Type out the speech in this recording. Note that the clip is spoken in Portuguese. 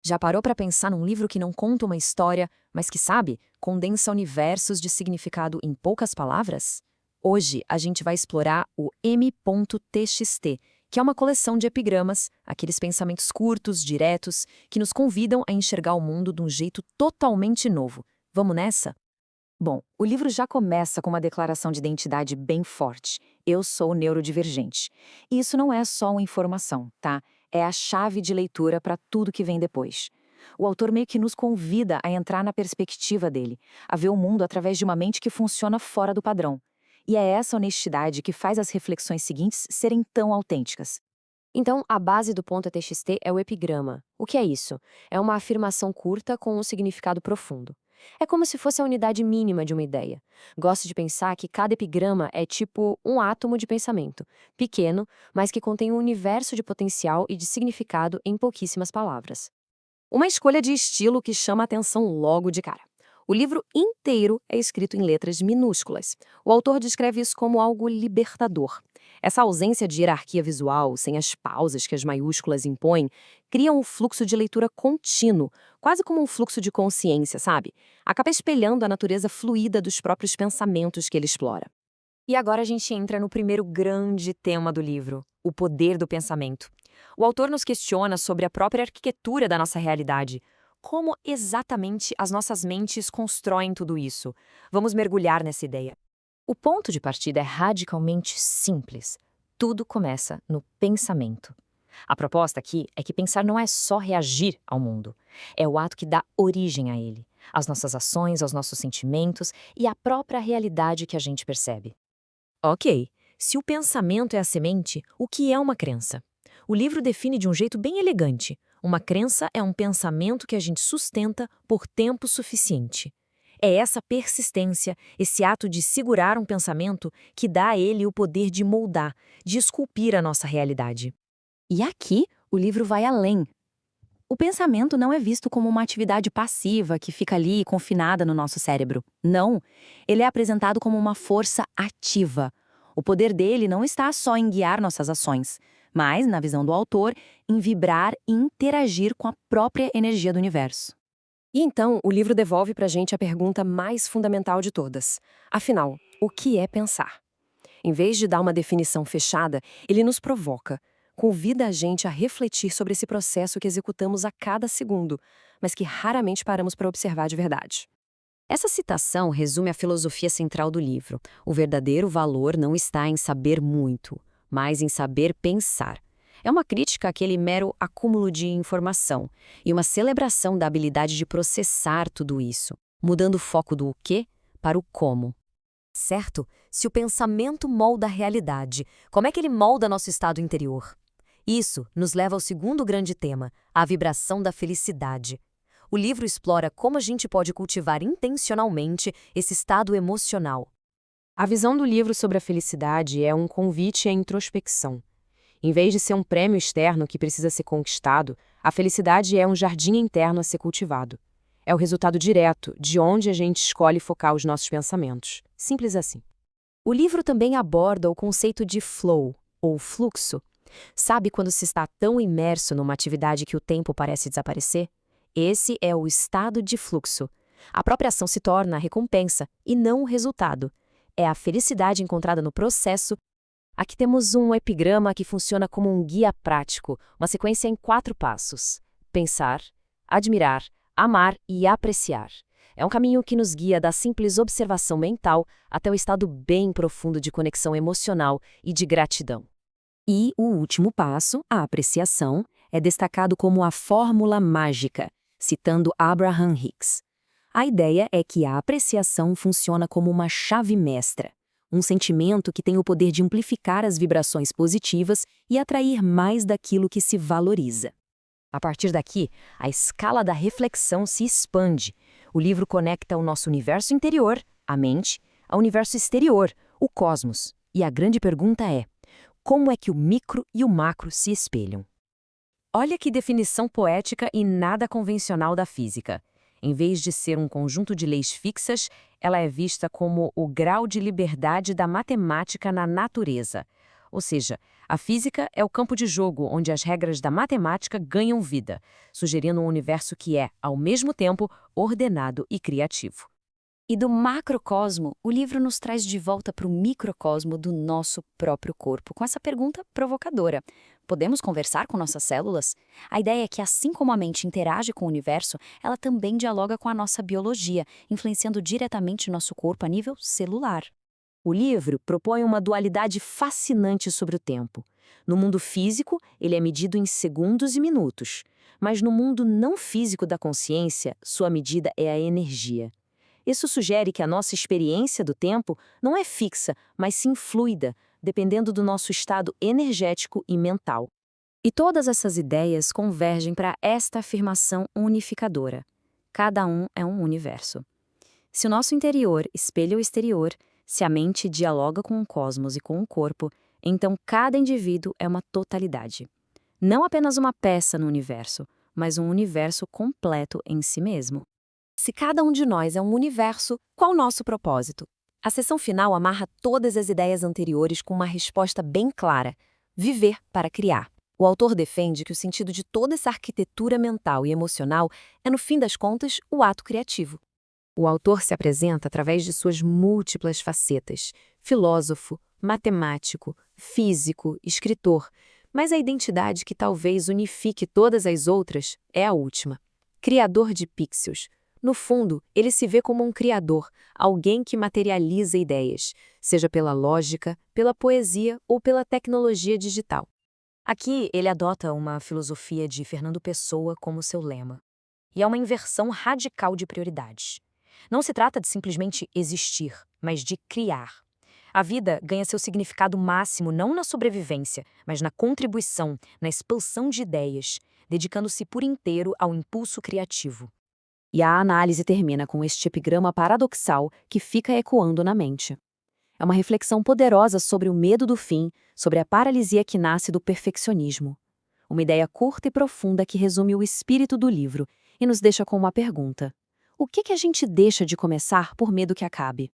Já parou para pensar num livro que não conta uma história, mas que, sabe, condensa universos de significado em poucas palavras? Hoje a gente vai explorar o M.TXT, que é uma coleção de epigramas, aqueles pensamentos curtos, diretos, que nos convidam a enxergar o mundo de um jeito totalmente novo. Vamos nessa? Bom, o livro já começa com uma declaração de identidade bem forte. Eu sou neurodivergente. E isso não é só uma informação, tá? É a chave de leitura para tudo que vem depois. O autor meio que nos convida a entrar na perspectiva dele, a ver o mundo através de uma mente que funciona fora do padrão. E é essa honestidade que faz as reflexões seguintes serem tão autênticas. Então, a base do ponto TXT é o epigrama. O que é isso? É uma afirmação curta com um significado profundo. É como se fosse a unidade mínima de uma ideia. Gosto de pensar que cada epigrama é tipo um átomo de pensamento, pequeno, mas que contém um universo de potencial e de significado em pouquíssimas palavras. Uma escolha de estilo que chama a atenção logo de cara. O livro inteiro é escrito em letras minúsculas. O autor descreve isso como algo libertador. Essa ausência de hierarquia visual, sem as pausas que as maiúsculas impõem, cria um fluxo de leitura contínuo, quase como um fluxo de consciência, sabe? Acaba espelhando a natureza fluida dos próprios pensamentos que ele explora. E agora a gente entra no primeiro grande tema do livro, o poder do pensamento. O autor nos questiona sobre a própria arquitetura da nossa realidade. Como exatamente as nossas mentes constroem tudo isso? Vamos mergulhar nessa ideia. O ponto de partida é radicalmente simples. Tudo começa no pensamento. A proposta aqui é que pensar não é só reagir ao mundo, é o ato que dá origem a ele, às nossas ações, aos nossos sentimentos e à própria realidade que a gente percebe. Ok, se o pensamento é a semente, o que é uma crença? O livro define de um jeito bem elegante. Uma crença é um pensamento que a gente sustenta por tempo suficiente. É essa persistência, esse ato de segurar um pensamento, que dá a ele o poder de moldar, de esculpir a nossa realidade. E aqui, o livro vai além. O pensamento não é visto como uma atividade passiva que fica ali confinada no nosso cérebro. Não, ele é apresentado como uma força ativa. O poder dele não está só em guiar nossas ações, mas, na visão do autor, em vibrar e interagir com a própria energia do universo. E então, o livro devolve para a gente a pergunta mais fundamental de todas. Afinal, o que é pensar? Em vez de dar uma definição fechada, ele nos provoca, convida a gente a refletir sobre esse processo que executamos a cada segundo, mas que raramente paramos para observar de verdade. Essa citação resume a filosofia central do livro. O verdadeiro valor não está em saber muito, mas em saber pensar. É uma crítica àquele mero acúmulo de informação e uma celebração da habilidade de processar tudo isso, mudando o foco do o quê para o como. Certo? Se o pensamento molda a realidade, como é que ele molda nosso estado interior? Isso nos leva ao segundo grande tema, a vibração da felicidade. O livro explora como a gente pode cultivar intencionalmente esse estado emocional. A visão do livro sobre a felicidade é um convite à introspecção. Em vez de ser um prêmio externo que precisa ser conquistado, a felicidade é um jardim interno a ser cultivado. É o resultado direto de onde a gente escolhe focar os nossos pensamentos. Simples assim. O livro também aborda o conceito de flow, ou fluxo. Sabe quando se está tão imerso numa atividade que o tempo parece desaparecer? Esse é o estado de fluxo. A própria ação se torna a recompensa e não o resultado. É a felicidade encontrada no processo. Aqui temos um epigrama que funciona como um guia prático, uma sequência em 4 passos: pensar, admirar, amar e apreciar. É um caminho que nos guia da simples observação mental até o estado bem profundo de conexão emocional e de gratidão. E o último passo, a apreciação, é destacado como a fórmula mágica, citando Abraham Hicks. A ideia é que a apreciação funciona como uma chave mestra, um sentimento que tem o poder de amplificar as vibrações positivas e atrair mais daquilo que se valoriza. A partir daqui, a escala da reflexão se expande. O livro conecta o nosso universo interior, a mente, ao universo exterior, o cosmos. E a grande pergunta é: como é que o micro e o macro se espelham? Olha que definição poética e nada convencional da física. Em vez de ser um conjunto de leis fixas, ela é vista como o grau de liberdade da matemática na natureza. Ou seja, A física é o campo de jogo onde as regras da matemática ganham vida, sugerindo um universo que é, ao mesmo tempo, ordenado e criativo. E do macrocosmo, o livro nos traz de volta para o microcosmo do nosso próprio corpo, com essa pergunta provocadora. Podemos conversar com nossas células? A ideia é que, assim como a mente interage com o universo, ela também dialoga com a nossa biologia, influenciando diretamente nosso corpo a nível celular. O livro propõe uma dualidade fascinante sobre o tempo. No mundo físico, ele é medido em segundos e minutos, mas no mundo não físico da consciência, sua medida é a energia. Isso sugere que a nossa experiência do tempo não é fixa, mas sim fluida, dependendo do nosso estado energético e mental. E todas essas ideias convergem para esta afirmação unificadora: cada um é um universo. Se o nosso interior espelha o exterior, se a mente dialoga com o cosmos e com o corpo, então cada indivíduo é uma totalidade. Não apenas uma peça no universo, mas um universo completo em si mesmo. Se cada um de nós é um universo, qual o nosso propósito? A seção final amarra todas as ideias anteriores com uma resposta bem clara: viver para criar. O autor defende que o sentido de toda essa arquitetura mental e emocional é, no fim das contas, o ato criativo. O autor se apresenta através de suas múltiplas facetas: filósofo, matemático, físico, escritor, mas a identidade que talvez unifique todas as outras é a última: criador de pixels. No fundo, ele se vê como um criador, alguém que materializa ideias, seja pela lógica, pela poesia ou pela tecnologia digital. Aqui, ele adota uma filosofia de Fernando Pessoa como seu lema. E é uma inversão radical de prioridades. Não se trata de simplesmente existir, mas de criar. A vida ganha seu significado máximo não na sobrevivência, mas na contribuição, na expansão de ideias, dedicando-se por inteiro ao impulso criativo. E a análise termina com este epigrama paradoxal que fica ecoando na mente. É uma reflexão poderosa sobre o medo do fim, sobre a paralisia que nasce do perfeccionismo. Uma ideia curta e profunda que resume o espírito do livro e nos deixa com uma pergunta: o que a gente deixa de começar por medo que acabe?